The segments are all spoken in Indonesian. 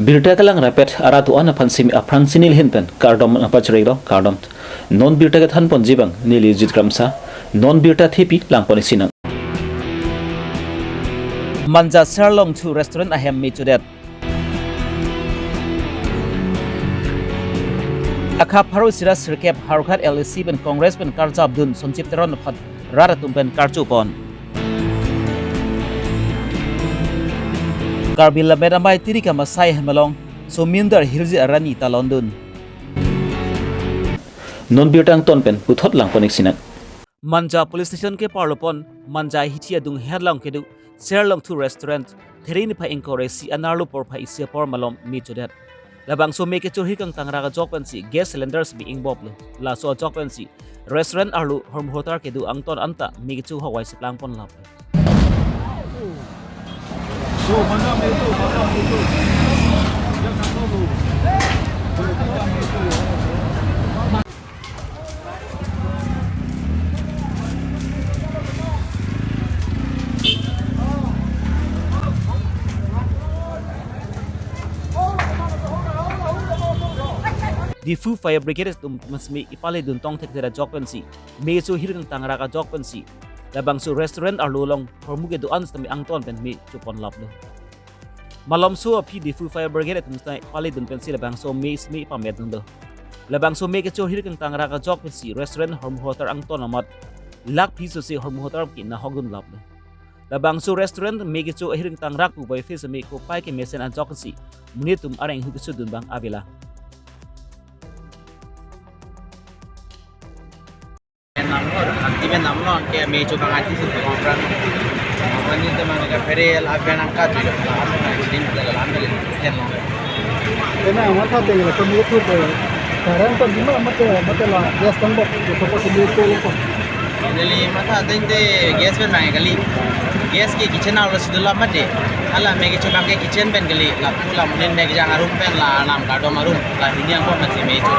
Birta kalang rapet aratu ana pansimi apransinil hinpen kardom apachreiro kardom non birta kat hanpon jibang nili jitramsa non birta thipi langponi sinang manja serlong chu restaurant ahem mi chudet akha pharu sira sirkep harkhat LC ben congress ben karja abdun sonchip teron phat raratum ben karchu pon Karbi Longri Abirta masai hemalong sominder hilji arani ta London non birtang tonpen puthot langponik sinak manja police station ke parlopon manja hichia dung herlang kedu serlong tu restaurant therin pha encourage si anarlo por pha isia por malom mi chodet labang so meke chohi kang tangra ga jokpan si gas cylinders bi ingbop lo la so jokpan si restaurant arlu horm hotar kedu angton anta mi chu hawai siplang pon lap Di Fu Fire Brigade masmi ipale dun tong tek tera jokpensi me chu hirang tangra ka jokpensi labang su restaurant arlolong hormuge du ans tami angton pen mi chupon laplo malom su api Di Fu Fire Brigade tumstai ipale dun pensi labang so me smi pamet dun do labang so me ke chu hirang tangra ka jokpensi restaurant horm hotar angton amat lak pi su se horm hotar ki na hogun laplo labang su restaurant me ke chu hirang tangra ku bai fe smi ko pai ke mesen an jokpensi munitum areng hu su dun bang avila Even namnon ke mejo bangati su kompran awani te manga ferel agan angka tu din dalam ambil hello karena mata degala to mutu to karang to dima mate la gas tambok to suppose to to ko jadi mata dende gas ben mangai kali gas ke kitchen aur sidula mate ala mege chobang ke kitchen ben kali la pula munin mege jang arum pen la nam kado marum la ini angko masih mejo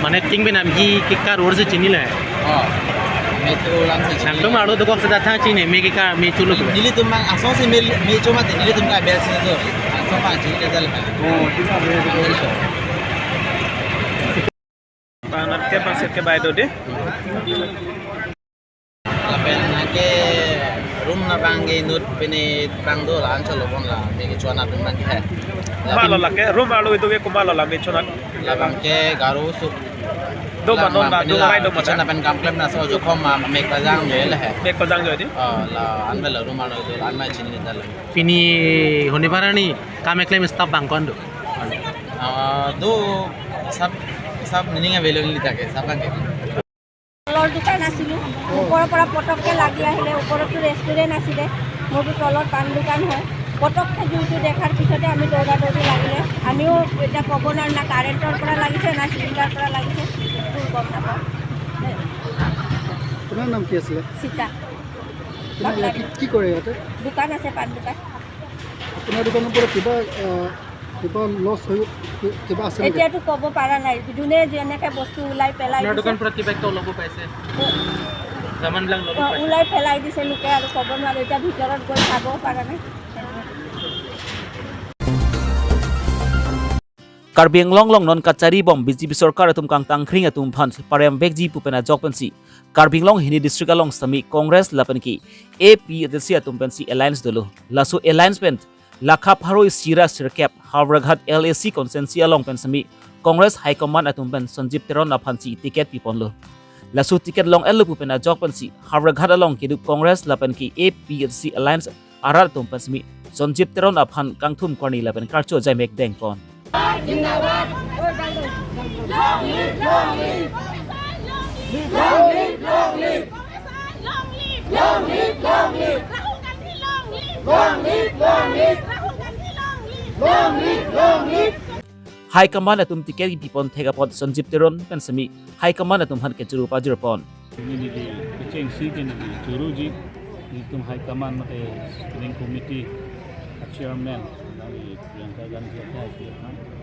মানে ting benam hi kikar urse chinila oh mejo langsung santo maru to kok sedatha chine me kikar me chulo dili tumang aso se mejo mate dili tumka bel se to aso pa chine dal oh tidak boleh panar ke paset ke baido de lapen ke room na bangi nut pene bangdo la anchalo bon la mege chona tum bangi hai malo la ke room alu itu ke malo la me chona la bangke garu su do manon ba do rai do chona pen kam klem na so jo khom ma mek pajang jo le hai mek pajang jo di la anbel room alu do anma chini dal pini hone parani kame claim staff bangkon do do sab nining available থাকে sab bangi তলৰ দোকান আছিল ওপৰৰ পৰা পটককে লাগি আহিলে ওপৰতো ৰেষ্টুৰেণ্ট আছিলে মোৰতো তলত পান দোকান হয় পটককে জুইটো দেখাৰ পিছতে আমি দৌৰা দৌৰি লাগিলে আমিও এতিয়া ক'ব নোৱাৰোঁ না কাৰেণ্টৰ পৰা লাগিছে না চিলিণ্ডাৰ পৰা লাগিছে তোৰ গম নাপাওঁ আপোনাৰ নাম কি আছিল সীতা কি কৰে ইয়াতে দোকান আছে পান দোকান আপোনাৰ দোকানৰ পৰা কিবা লছ হৈ কিবা আছে এতিয়াতো ক'ব পৰা নাই যোনে যেনেকৈ বস্তু ওলাই পেলাই আপোনাৰ দোকান পৰা কিবা ল'ব পাইছে সামান লাং ল'ব পাইছে ওলাই পেলাই দিছে লোকে আৰু ক'ব নোৱাৰোঁ এতিয়া ভিতৰত গৈ চাব পৰা নাই Karbi Longri non kacari bom BJP Sarkar atum kang tangkring atum phan parem bekji pupena jokpensi Karbi Longri hini district along sami Congress lapanki AP adesi atum pensi alliance dolo laso alliance pen lakha pharoi sira sirkep havraghat LAC consensi along pensami Congress High Command atum pen Sanjip Teron aphansi ticket piponlo laso ticket long elu pupena jokpensi havraghat along kedu Congress lapanki AP adesi alliance arar atum pensami Sanjip Teron aphan kangthum korni lapan karcho jaimek dengpon जिंदाबाद long live long live long live long live long live long live long live long live long live long live High Command atum tiket pipon thegapon Sanjip Teron pensami High Command atum han kechuru pajurpon ini di keceng sih ini di juruji itu High Command mate steering committee chairman dari Priyanka Gandhi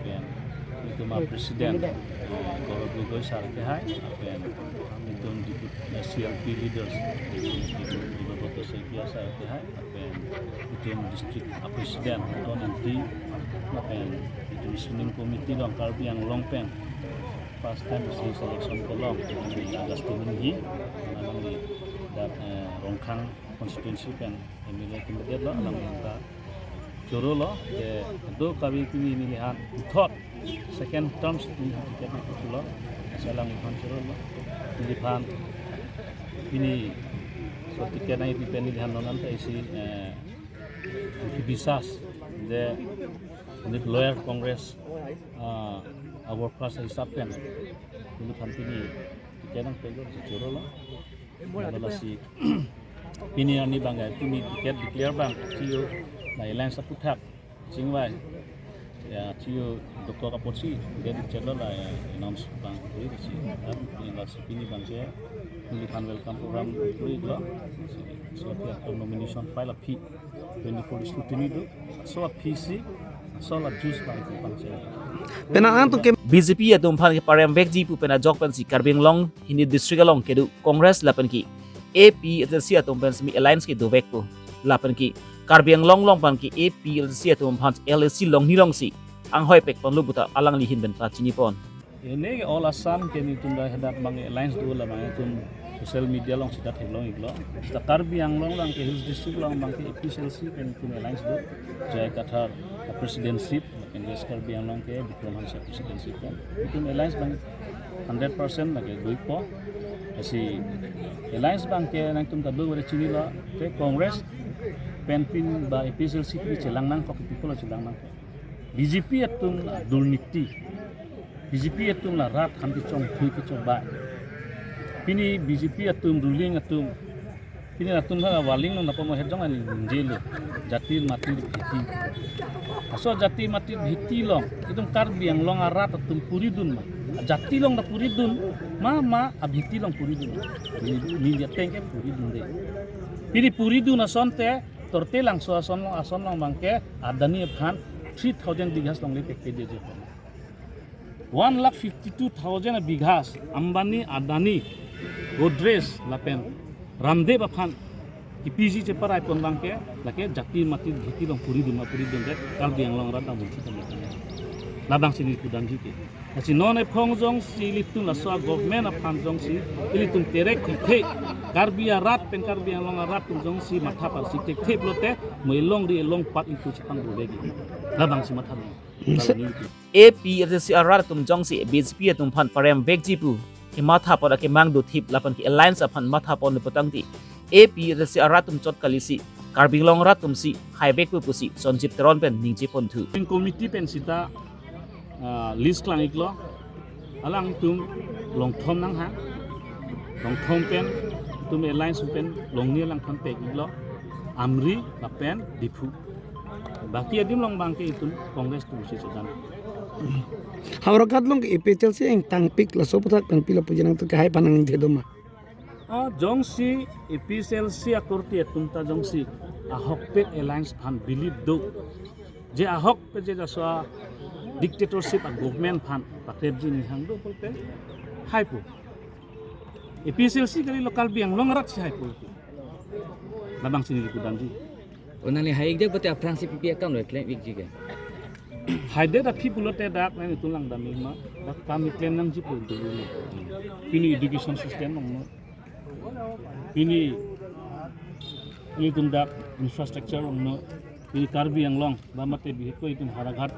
dan itu ma presiden kalau gue salah ke hai itu di CLP leaders itu itu saya biasa itu itu district presiden atau nanti itu listening committee long Karbi yang long pen first time isi selection ke long di Agas tinggi nanti dat rongkang konstitusi pen emile kemudian lo alam minta juru lo itu kami pemilihan third second terms di tiket itu lo asalang pemilihan juru lo pemilihan ini seperti kena itu pemilihan lo nanti isi kibisas the lawyer congress our class hisapkan pemilihan ini tiket yang pego juru lo adalah si ini yang bangga itu tiket declare bang ciu Nailan sa putak singway ya ciu doktor kaposi dia dicelo lah ya announce bang itu si ini lah si ini bang saya pilihan welcome program itu lah so atau nomination file P 24 scrutiny itu so PC so la juice bang itu bang saya Penang tu ke BJP atum phan ke parem vekji pu pena jok pen si Karbi Long hindi district along kedu Congress lapan ki AP si atum pen semi alliance ke do vek pu lapan ki Karbi Long pan ki AP si atum phan LC long ni long si ang hoi pek pon lu buta alang lihin ben pa chini pon ini all Assam ke ni tunda hadat bang alliance do lah bang itu social media long sidat helong iglo sta Karbi Long ke hills district long bang ke APCLC pen tun alliance do jai kathar presidency Congress Karbi Long ke Bikram Hansa presidency kan itu alliance bang 100% lagi duipo si alliance bang ke nang tum tabu wala chini la ke Congress penpin ba APCLC ki chelang nang ko people chelang nang BJP atum durniti BJP atum la rat khamti chong thui ki choba pini BJP atum ruling atum pini atum ha waling no napo mo hedjong ani jelo jati mati bhiti aso jati mati bhiti long itum Karbi Long arat atum puridun ma jati long na puridun ma abhiti long puridun ni jateng ke puridun de pini puridun asonte torte lang so ason long bangke adani phan 3000 bighas long le pekte de 1,52,000 bighas Ambani Adani Godrej lapen Ramdev aphan PG che parai pon bangke lake jati mati bhiti long puri dun de Karbi Long rata multi tam labang sini kudang jike asi non e phongjong si litun la so government aphan jong si litun terek the Karbi rat pen Karbi Long rat tum jong si matha par si tek thep lote moi long ri long pat itu chipang bolegi labang si matha AP si arat tum jong si BJP atum phan parem vekji pu ke matha por ke mang do thip lapan ki alliance aphan matha pon le potang ti AP si aratum chot kalisi Karbi Long ratum si highway pu si sonjip teron pen ningji pon thu committee pen sita list klang iklo alang tum long thom nang ha long thom pen tum alliance pen long ni lang kontek iklo amri la pen dipu baki adim long bangke itu Congress tu si sedan Hawrakat long ke APCLC yang tangpik la sopatak pen pila pujanang tu kahai panang dhedoma jongsi APCLC akorti tumta jongsi ahok pe alliance phan believe do je ahok pe je jaswa dictatorship a government phan pakreb ji ni hang do polte haipu APCLC kali lokal biang long rat si haipu labang sini di kudanji onali haig de pati aprang si pipi account lo claim ik jige haide da people te dak nang tulang dami ma da kami claim nang ji pu dulu ini education system nang ini tundak infrastructure no ini Karbi Long bamate bihiko itu haraghat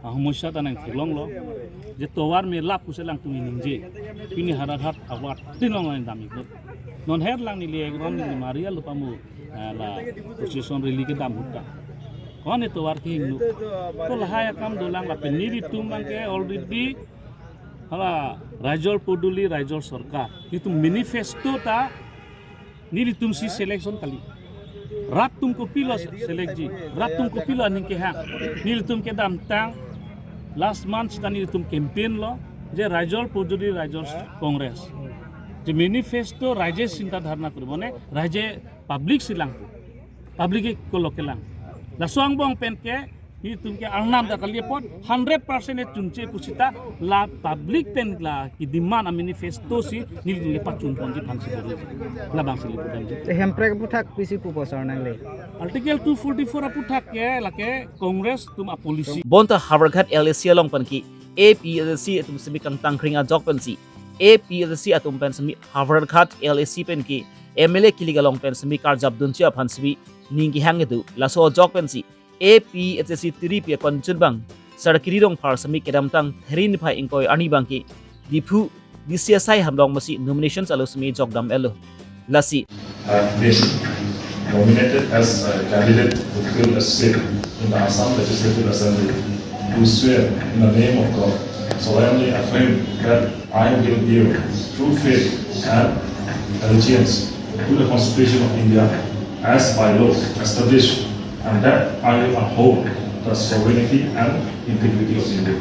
ahmusya tanang thilong lo je towar me lap kuselang tumi ningje ini haraghat awat tinong ang dami ko non her lang ni le rom ni maria lupamu la position reli ke dam hutta one towar ke hindu to lahaya kam dolang la peniri tumang ke already hala Rajol Poduli Rajol Sarkar itu manifesto ta nili tum si selection kali ratum ko pilo selekji ratum ko pilo ning ke hang nili tum ke dam tang last month ta nili tum campaign lo je Rajol Poduli Rajol Congress je manifesto raje sinta dharna kuribone raje public silang public ko lokelang la soang bong pen ke hitung ke arnam da kali pot 100% et chunche kusita la public pen la ki demand a manifesto si nil tung ke pachun pon ji phansi boru la bang sili putam ji hemprek puthak pisi pu bosor nang le article 244 aputhak ke lake congress tum a policy bonta haverghat LAC long pan ki APLC atum semi kang tangkring a jok pen si APLC atum pen semi haverghat LAC pen ki MLA kiliga long pen semi kar jab dun chia phan simi ningi hangedu laso jok pen si APLC tiri pia kon chunbang sarkiri rong phar sami kedam tang therin phai ingkoi ani bangki dipu DCSI hamlong masi nominations alo sami jogdam elo lasi have been nominated as a candidate to fill a seat in the Assam Legislative Assembly to swear in the name of God solemnly affirm that I will give true faith and allegiance to the Constitution of India as by law established, and that I will uphold the sovereignty and integrity of India.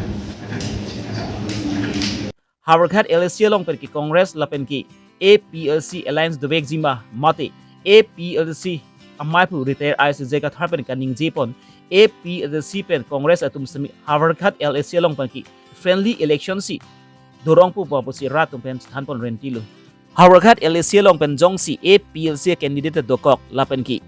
Haverghat LAC long pen ki Congress la pen ki APLC Alliance the Vek Zima mate APLC amaipu retire ICJ ka thar pen ka ning jepon APLC pen Congress atum sami Haverghat LAC long pen ki friendly election si dorong pu pa si ratum pen than pon rentilo Haverghat LAC long pen jong si APLC candidate dokok la pen ki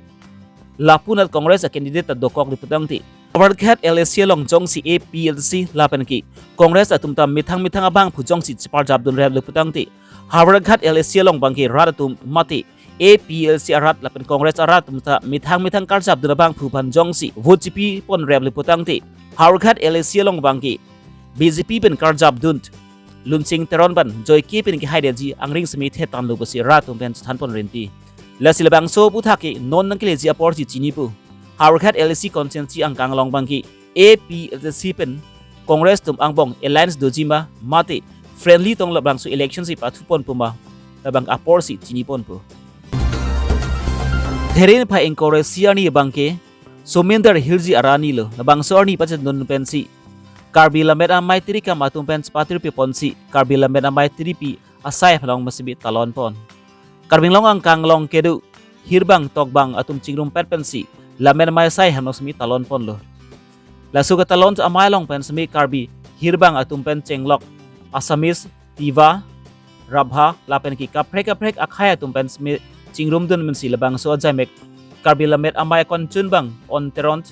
Lapunat Congress a candidate at dokok liputang ti. Haverghat LAC long jong si APLC lapan ki. Congress at tumtam mitang abang pujong si Chipar Jabdun Reb liputang ti. Haverghat LAC long bangki radatum mati. APLC arat lapan Congress arat tumta mitang kar Jabdun abang pupan jong si. VOTP pon Reb liputang ti. Haverghat LAC long bangki. BJP pen kar Jabdun. Lunsing teron ban joy ki pen ki haideji ang ring semi thetan lupasi ratum pen than pon renti. Lasilabang so puthaki non nang kilezi aporti chinipu Haverghat LAC consensi ang kanglong bangki APLC pen Congress tum angbong alliance dojima mate friendly tong labang so election si patupon puma labang aporsi chinipon pu Therin pa encourage siani bangke Sominder Hilji arani lo labang so arni pachet non pensi Karbi Longri Abirta ka matung pen patir pi ponsi Karbi Longri Abirta asai phalong masibi talon pon Karbi Longri ang kanglong kedu hirbang togbang atum chingrum pensi lamen mai sai hanos mi talon pon lo lasuga talon sa amai long pen smi Karbi hirbang atum pen chenglok Assamese Tiva Rabha lapen ki kaprek akhaya atum pen smi chingrum dun mensi labang so jamek Karbi Longri amai kon chunbang on teront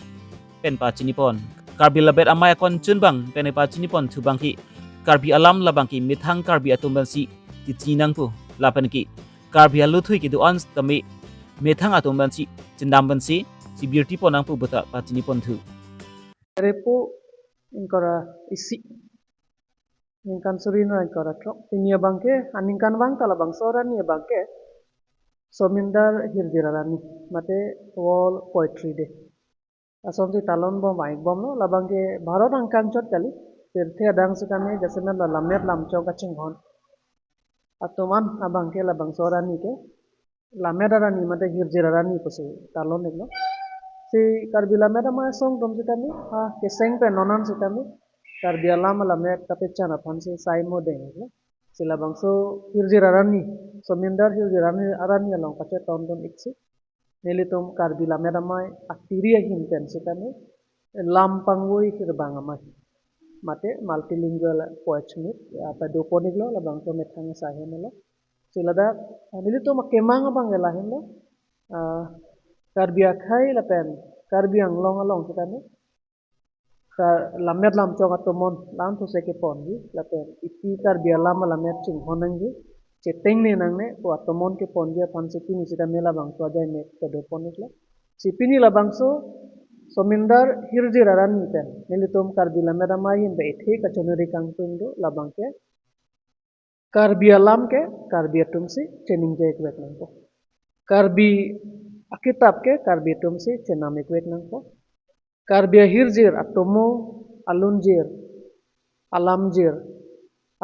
pen pa chinipon Karbi Longri amai kon chunbang pen pa chinipon thubang ki Karbi alam labang ki mithang Karbi atum bensi ti chinang pu lapen ki Karbi aluthui ki duans tami methang atum bansi cindam bansi si beauty ponang pu bata patini pon thu repo ingkara isi ingkan surino ingkara trok tinia bangke aningkan bang tala bang soran nia bangke somindar hirdirarani mate wall poetry de asomsi talon bom maik bom no labangke bharot angkan chot kali tirthe adang sukane jasena la lamet lam chong kaching hon atoman abangke labang sorani ke lamedarani mate hirjirarani pose talon eklo si Karbi lameda ma song dom sitani ha keseng pe nonan sitani Karbi alam lamet kapechana phanse saimo deng si labang so hirjirarani somindar hirjirarani arani along kache tondon iksi nelitum Karbi lameda ma aktiria hin pen sitani lampangoi hirbang amai mate multilingual poetry apa doponiglo labang to methang sahenelo silada nilito makemang bang elahendo Karbi akhai lapen Karbi anglong along kitane lamet lam chong atomon lam to seke pongi lapen ipi Karbi alam lamet ching honangi cheteng ne nangne to atomon ke pongi panse pini sita mela bang to ajai me ke doponiglo sipini labang so somindar hirjirarani pen nilitum Karbi lameda mahin be the kachonori kangtung do labangke Karbi alam ke Karbi atumsi chening jek wek nangko Karbi akitab ke Karbi atumsi chenamik wek nangko Karbi hirjir atomo alunjir alamjir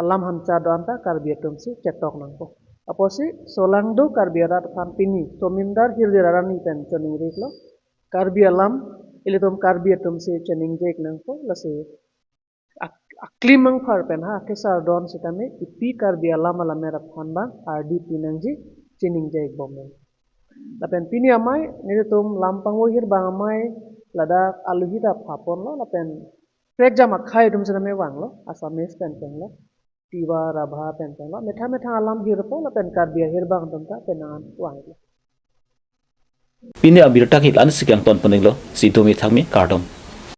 alam hanca do anta Karbi atumsi cetok nangko aposi solangdo Karbi arat pini somindar hirjirarani pen chening reklo Karbi alam ilitum Karbi atumsi chening jek nangko lase aklimang far pen ha kesar don sitame ipi Karbi alam alamera phanbang RD pinangji chening jek bomen lapen pini amai nilitum lampang wohir bang amai lada aluhi da papon lo la pen krek jama khai dum sana me wang lo asamis pen pen lo tiwa rabha pen pen lo metha alam hir po la pen Karbi hir bang dum ta penan wang lo Pini Abirta ki an sikyang ton paning lo si domi thangmi kardom